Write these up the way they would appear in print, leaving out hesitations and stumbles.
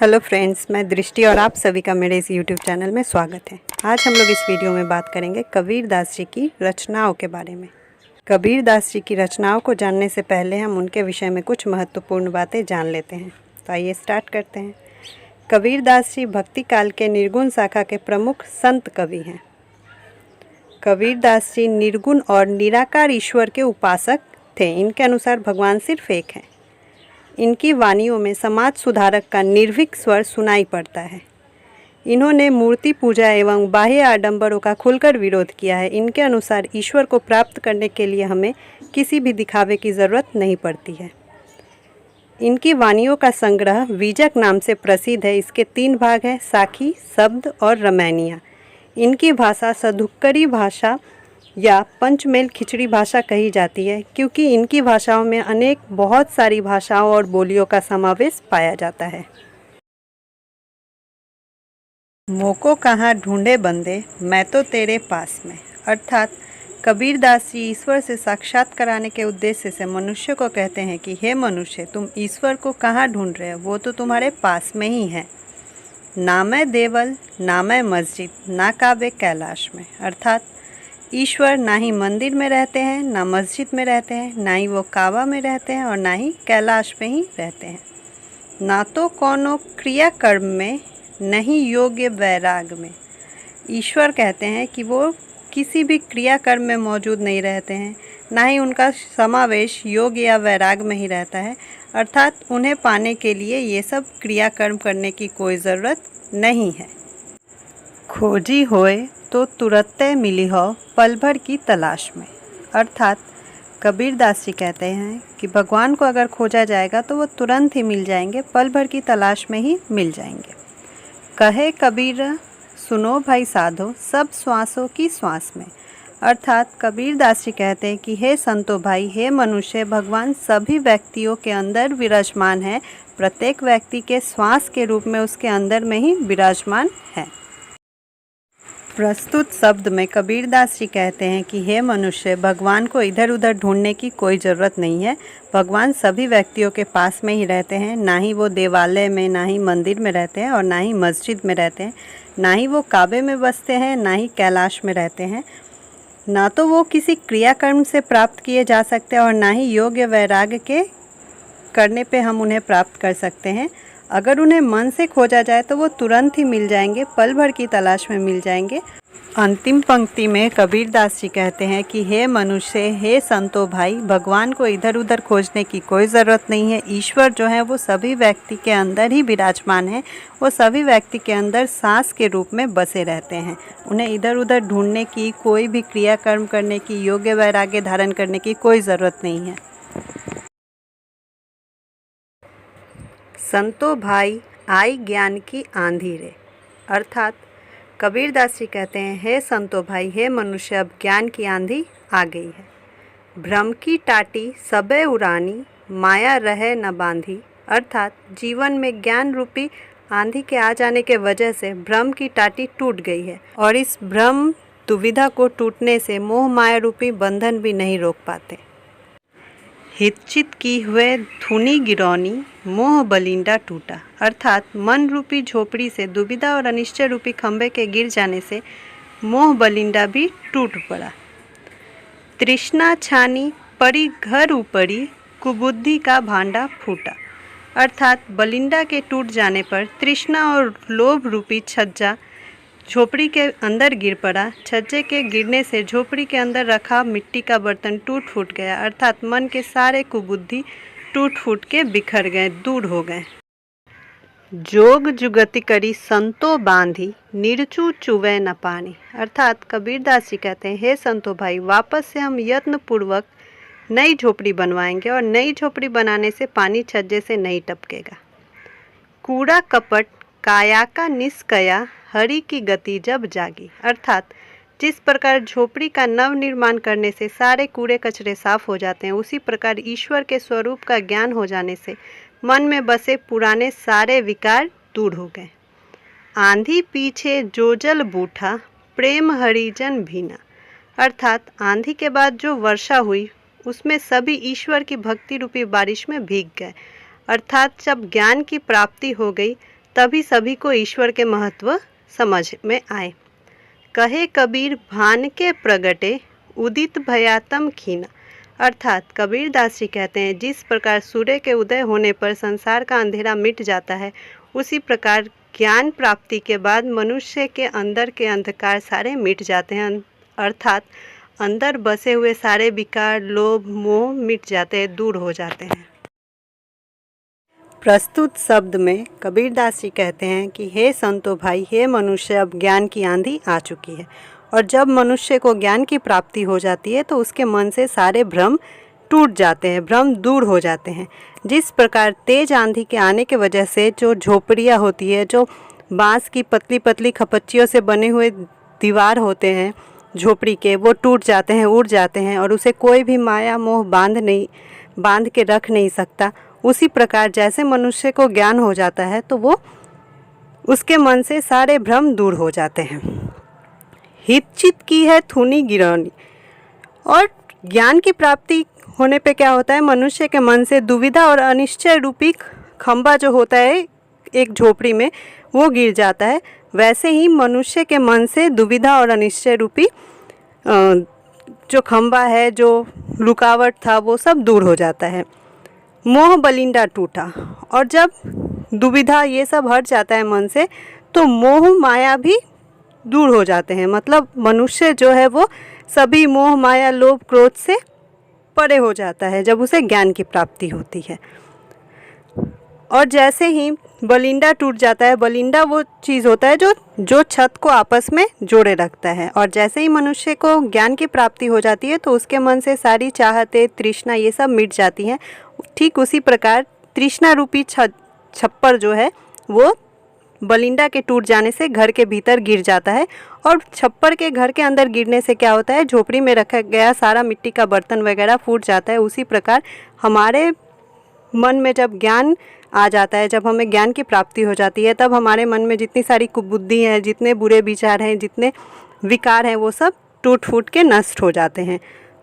Hello friends, मैं दृष्टि और आप सभी का मेरे इस यूट्यूब चैनल में स्वागत है। आज हम लोग इस वीडियो में बात करेंगे कबीर दास जी की रचनाओं के बारे में। कबीर दास जी की रचनाओं को जानने से पहले हम उनके विषय में कुछ महत्वपूर्ण बातें जान लेते हैं। तो आइए स्टार्ट करते हैं। कबीर दास जी भक्ति काल के निर्गुण शाखा के प्रमुख संत कवि हैं। कबीर दास जी निर्गुण और निराकार ईश्वर के उपासक थे। इनके अनुसार भगवान सिर्फ एक है। इनकी वाणियों में समाज सुधारक का निर्भीक स्वर सुनाई पड़ता है। इन्होंने मूर्ति पूजा एवं बाह्य आडंबरों का खुलकर विरोध किया है। इनके अनुसार ईश्वर को प्राप्त करने के लिए हमें किसी भी दिखावे की ज़रूरत नहीं पड़ती है। इनकी वाणियों का संग्रह बीजक नाम से प्रसिद्ध है। इसके 3 भाग हैं, साखी, शब्द और रामायणिया। इनकी भाषा सधुक्करी भाषा या पंचमेल खिचड़ी भाषा कही जाती है, क्योंकि इनकी भाषाओं में बहुत सारी भाषाओं और बोलियों का समावेश पाया जाता है। मोको कहाँ ढूंढे बंदे, मैं तो तेरे पास में। अर्थात कबीर दास जी ईश्वर से साक्षात्कार कराने के उद्देश्य से मनुष्य को कहते हैं कि हे मनुष्य, तुम ईश्वर को कहाँ ढूंढ रहे हो, वो तो तुम्हारे पास में ही है। ना मैं देवल, ना मैं मस्जिद, ना काबे कैलाश में। अर्थात ईश्वर ना ही मंदिर में रहते हैं, ना मस्जिद में रहते हैं, ना ही वो काबा में रहते हैं और ना ही कैलाश में ही रहते हैं। ना तो कोनो क्रियाकर्म में, नहीं योग्य वैराग में। ईश्वर कहते हैं कि वो किसी भी क्रियाकर्म में मौजूद नहीं रहते हैं, ना ही उनका समावेश योग या वैराग में ही रहता है। अर्थात उन्हें पाने के लिए ये सब क्रियाकर्म करने की कोई ज़रूरत नहीं है। खोजी होए तो तुरंत मिली हो पल भर की तलाश में। अर्थात कबीर दास जी कहते हैं कि भगवान को अगर खोजा जाएगा तो वो तुरंत ही मिल जाएंगे, पल भर की तलाश में ही मिल जाएंगे। कहे कबीर सुनो भाई साधो, सब श्वासों की श्वास में। अर्थात कबीर दास जी कहते हैं कि हे संतो भाई, हे मनुष्य, भगवान सभी व्यक्तियों के अंदर विराजमान है। प्रत्येक व्यक्ति के श्वास के रूप में उसके अंदर में ही विराजमान है। प्रस्तुत शब्द में कबीर दास जी कहते हैं कि हे मनुष्य, भगवान को इधर उधर ढूंढने की कोई ज़रूरत नहीं है। भगवान सभी व्यक्तियों के पास में ही रहते हैं। ना ही वो देवालय में, ना ही मंदिर में रहते हैं और ना ही मस्जिद में रहते हैं। ना ही वो काबे में बसते हैं, ना ही कैलाश में रहते हैं। ना तो वो किसी क्रियाकर्म से प्राप्त किए जा सकते हैं और ना ही योग्य वैराग्य के करने पे हम उन्हें प्राप्त कर सकते हैं। अगर उन्हें मन से खोजा जाए तो वो तुरंत ही मिल जाएंगे, पल भर की तलाश में मिल जाएंगे। अंतिम पंक्ति में कबीर दास जी कहते हैं कि हे मनुष्य, हे संतो भाई, भगवान को इधर उधर खोजने की कोई ज़रूरत नहीं है। ईश्वर जो है वो सभी व्यक्ति के अंदर ही विराजमान है। वो सभी व्यक्ति के अंदर सांस के रूप में बसे रहते हैं। उन्हें इधर उधर ढूंढने की, कोई भी क्रियाकर्म करने की, योग्य वैराग्य धारण करने की कोई ज़रूरत नहीं है। संतो भाई आई ज्ञान की आंधी रे। अर्थात कबीर दास जी कहते हैं, हे संतो भाई, हे मनुष्य, अब ज्ञान की आंधी आ गई है। भ्रम की टाटी सबे उड़ानी, माया रहे न बांधी। अर्थात जीवन में ज्ञान रूपी आंधी के आ जाने के वजह से भ्रम की टाटी टूट गई है और इस भ्रम दुविधा को टूटने से मोह माया रूपी बंधन भी नहीं रोक पाते। हितचित की हुए धुनी गिरौनी, मोह बलिंडा टूटा। अर्थात मन रूपी झोपड़ी से दुविधा और अनिश्चय रूपी खंभे के गिर जाने से मोह बलिंडा भी टूट पड़ा। तृष्णा छानी पड़ी घर ऊपरी, कुबुद्धि का भांडा फूटा। अर्थात बलिंडा के टूट जाने पर तृष्णा और लोभ रूपी छज्जा झोपड़ी के अंदर गिर पड़ा। छज्जे के गिरने से झोपड़ी के अंदर रखा मिट्टी का बर्तन टूट फूट गया। अर्थात मन के सारे कुबुद्धि टूट फूट के बिखर गए, दूर हो गए। जोग जुगति करी संतो बांधी, निर्चू चुवे न पानी। अर्थात कबीर दास जी कहते हैं, हे संतो भाई, वापस से हम यत्न पूर्वक नई झोपड़ी बनवाएंगे और नई झोपड़ी बनाने से पानी छज्जे से नहीं टपकेगा। कूड़ा कपट काया का निष्कया, हरि की गति जब जागी। अर्थात जिस प्रकार झोपड़ी का नव निर्माण करने से सारे कूड़े कचरे साफ हो जाते हैं, उसी प्रकार ईश्वर के स्वरूप का ज्ञान हो जाने से मन में बसे पुराने सारे विकार दूर हो गए। आंधी पीछे जो जल बूठा, प्रेम हरिजन भीना। अर्थात आंधी के बाद जो वर्षा हुई उसमें सभी ईश्वर की भक्ति रूपी बारिश में भीग गए। अर्थात जब ज्ञान की प्राप्ति हो गई तभी सभी को ईश्वर के महत्व समझ में आए। कहे कबीर भान के प्रगटे, उदित भयातम खीना। अर्थात कबीरदास जी कहते हैं, जिस प्रकार सूर्य के उदय होने पर संसार का अंधेरा मिट जाता है, उसी प्रकार ज्ञान प्राप्ति के बाद मनुष्य के अंदर के अंधकार सारे मिट जाते हैं। अर्थात अंदर बसे हुए सारे विकार, लोभ, मोह मिट जाते हैं, दूर हो जाते हैं। प्रस्तुत शब्द में कबीरदास जी कहते हैं कि हे संतो भाई, हे मनुष्य, अब ज्ञान की आंधी आ चुकी है। और जब मनुष्य को ज्ञान की प्राप्ति हो जाती है तो उसके मन से सारे भ्रम टूट जाते हैं, भ्रम दूर हो जाते हैं। जिस प्रकार तेज आंधी के आने के वजह से जो झोपड़ियाँ होती है, जो बांस की पतली पतली खपच्चियों से बने हुए दीवार होते हैं झोपड़ी के, वो टूट जाते हैं, उड़ जाते हैं और उसे कोई भी माया मोह बांध के रख नहीं सकता। उसी प्रकार जैसे मनुष्य को ज्ञान हो जाता है तो वो उसके मन से सारे भ्रम दूर हो जाते हैं। हितचित की है थूनी गिरौनी। और ज्ञान की प्राप्ति होने पे क्या होता है, मनुष्य के मन से दुविधा और अनिश्चय रूपी खंबा जो होता है एक झोपड़ी में, वो गिर जाता है। वैसे ही मनुष्य के मन से दुविधा और अनिश्चय रूपी जो खंबा है, जो रुकावट था, वो सब दूर हो जाता है। मोह बलिंडा टूटा। और जब दुविधा ये सब हट जाता है मन से, तो मोह माया भी दूर हो जाते हैं। मतलब मनुष्य जो है वो सभी मोह माया लोभ क्रोध से परे हो जाता है जब उसे ज्ञान की प्राप्ति होती है। और जैसे ही बलिंडा टूट जाता है, बलिंडा वो चीज़ होता है जो छत को आपस में जोड़े रखता है। और जैसे ही मनुष्य को ज्ञान की प्राप्ति हो जाती है तो उसके मन से सारी चाहते, तृष्णा ये सब मिट जाती हैं। ठीक उसी प्रकार तृष्णा रूपी छप्पर जो है वो बलिंडा के टूट जाने से घर के भीतर गिर जाता है। और छप्पर के घर के अंदर गिरने से क्या होता है, झोपड़ी में रखा गया सारा मिट्टी का बर्तन वगैरह फूट जाता है। उसी प्रकार हमारे मन में जब ज्ञान आ जाता है, जब हमें ज्ञान की प्राप्ति हो जाती है, तब हमारे मन में जितनी सारी कुबुद्धि हैं, जितने बुरे विचार हैं, जितने विकार हैं, वो सब टूट फूट के नष्ट हो जाते हैं।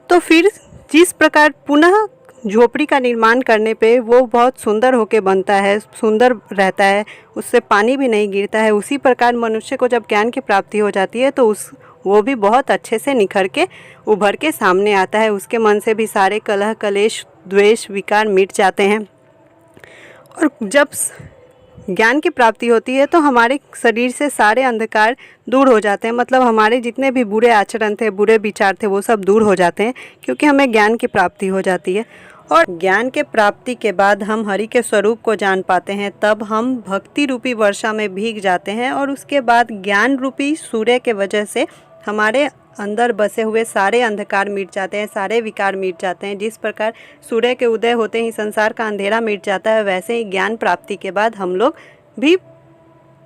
तो फिर जिस प्रकार पुनः झोपड़ी का निर्माण करने पे वो बहुत सुंदर होके बनता है, सुंदर रहता है, उससे पानी भी नहीं गिरता है, उसी प्रकार मनुष्य को जब ज्ञान की प्राप्ति हो जाती है तो वो भी बहुत अच्छे से निखर के उभर के सामने आता है। उसके मन से भी सारे कलह कलेश द्वेष विकार मिट जाते हैं। और जब ज्ञान की प्राप्ति होती है तो हमारे शरीर से सारे अंधकार दूर हो जाते हैं। मतलब हमारे जितने भी बुरे आचरण थे, बुरे विचार थे, वो सब दूर हो जाते हैं क्योंकि हमें ज्ञान की प्राप्ति हो जाती है। और ज्ञान के प्राप्ति के बाद हम हरि के स्वरूप को जान पाते हैं। तब हम भक्ति रूपी वर्षा में भीग जाते हैं और उसके बाद ज्ञान रूपी सूर्य के वजह से हमारे अंदर बसे हुए सारे अंधकार मिट जाते हैं, सारे विकार मिट जाते हैं। जिस प्रकार सूर्य के उदय होते ही संसार का अंधेरा मिट जाता है, वैसे ही ज्ञान प्राप्ति के बाद हम लोग भी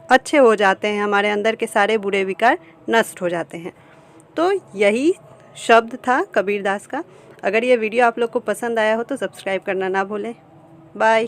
अच्छे हो जाते हैं, हमारे अंदर के सारे बुरे विकार नष्ट हो जाते हैं। तो यही शब्द था कबीरदास का। अगर ये वीडियो आप लोग को पसंद आया हो तो सब्सक्राइब करना ना भूलें। बाय।